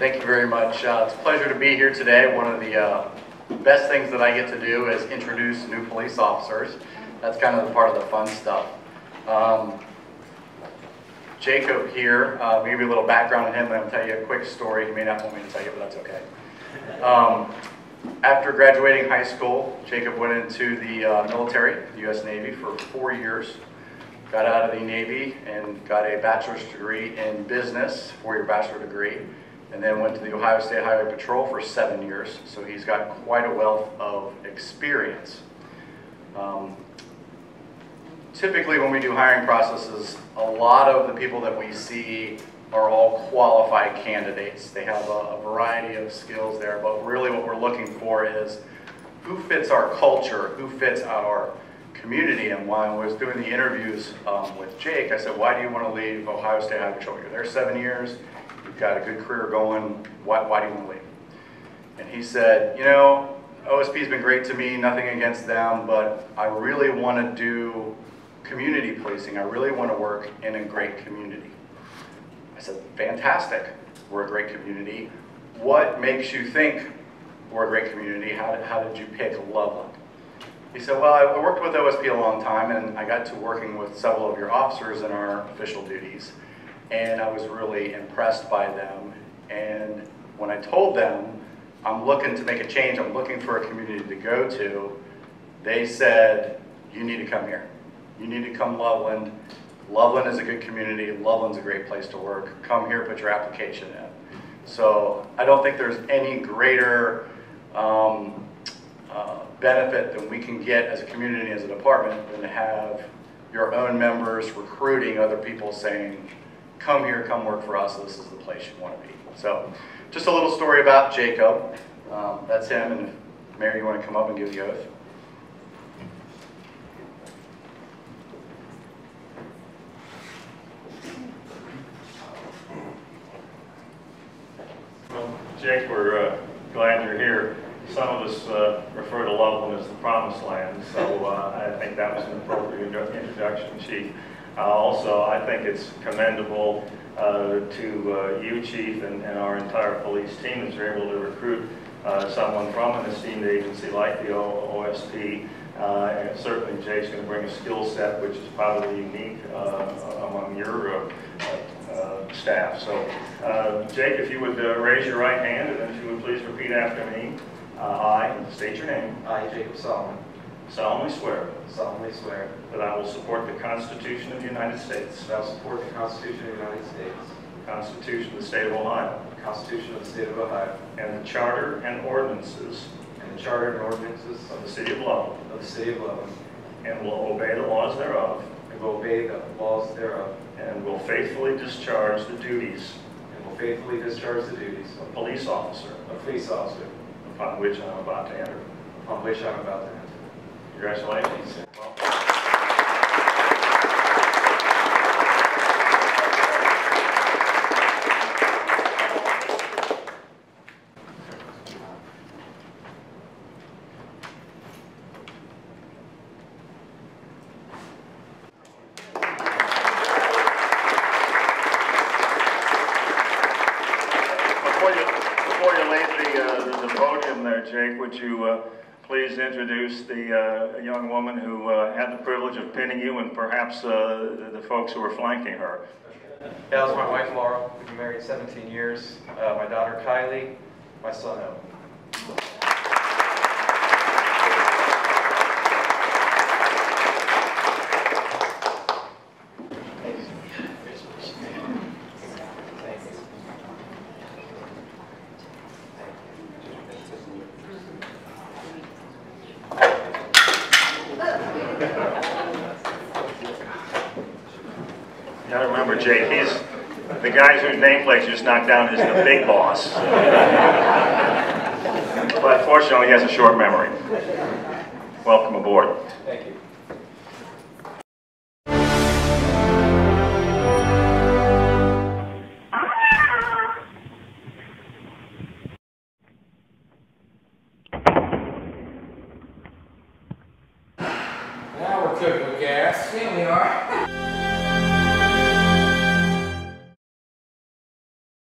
Thank you very much. It's a pleasure to be here today. One of the best things that I get to do is introduce new police officers. That's kind of the part of the fun stuff. Jacob here, I'll give you a little background on him, and I'll tell you a quick story. He may not want me to tell you, but that's okay. After graduating high school, Jacob went into the military, the U.S. Navy, for 4 years. Got out of the Navy and got a bachelor's degree in business, 4-year bachelor degree, and then went to the Ohio State Highway Patrol for 7 years. So he's got quite a wealth of experience. Typically when we do hiring processes, a lot of the people that we see are all qualified candidates. They have a variety of skills there, but really what we're looking for is who fits our culture, who fits our community. And while I was doing the interviews with Jake, I said, why do you want to leave Ohio State Highway Patrol? You're there 7 years, you've got a good career going, why do you want to leave? And he said, you know, OSP's been great to me, nothing against them, but I really want to do community policing. I really want to work in a great community. I said, fantastic, we're a great community. What makes you think we're a great community? How did you pick Loveland? He said, well, I worked with OSP a long time, and I got to working with several of your officers in our official duties, and I was really impressed by them. And when I told them, I'm looking to make a change, I'm looking for a community to go to, they said, you need to come here. You need to come Loveland. Loveland is a good community. Loveland's a great place to work. Come here, put your application in. So I don't think there's any greater benefit than we can get as a community, as a department, than to have your own members recruiting other people saying, come here, come work for us, this is the place you want to be. So just a little story about Jacob. That's him, and if Mary, you want to come up and give the oath? Jake, we're glad you're here. Some of us refer to Loveland as the Promised Land, so I think that was an appropriate introduction, Chief. Also, I think it's commendable to you, Chief, and our entire police team that you're able to recruit someone from an esteemed agency like the OSP. And certainly Jake's going to bring a skill set which is probably unique among your staff. So, Jake, if you would raise your right hand, and then if you would please repeat after me. I state your name. I, Jacob Salamon, solemnly swear that I will support the Constitution of the United States, I will support the Constitution of the United States, the Constitution of the State of Ohio, the Constitution of the State of Ohio, and the Charter and ordinances and the Charter and ordinances of the City of Loveland, and will obey the laws thereof, and will faithfully discharge the duties of police officer upon which I'm about to enter. Congratulations. Before you leave the podium there, Jake, would you please introduce the young woman who had the privilege of pinning you, and perhaps the folks who were flanking her? Yeah, that was my wife, Laura. We've been married 17 years. My daughter, Kylie. My son, Owen. You gotta remember, Jake, he's the guy whose nameplate you just knocked down is the big boss. But fortunately, he has a short memory. Welcome aboard. Thank you. Now we're cooking with gas. Here we are.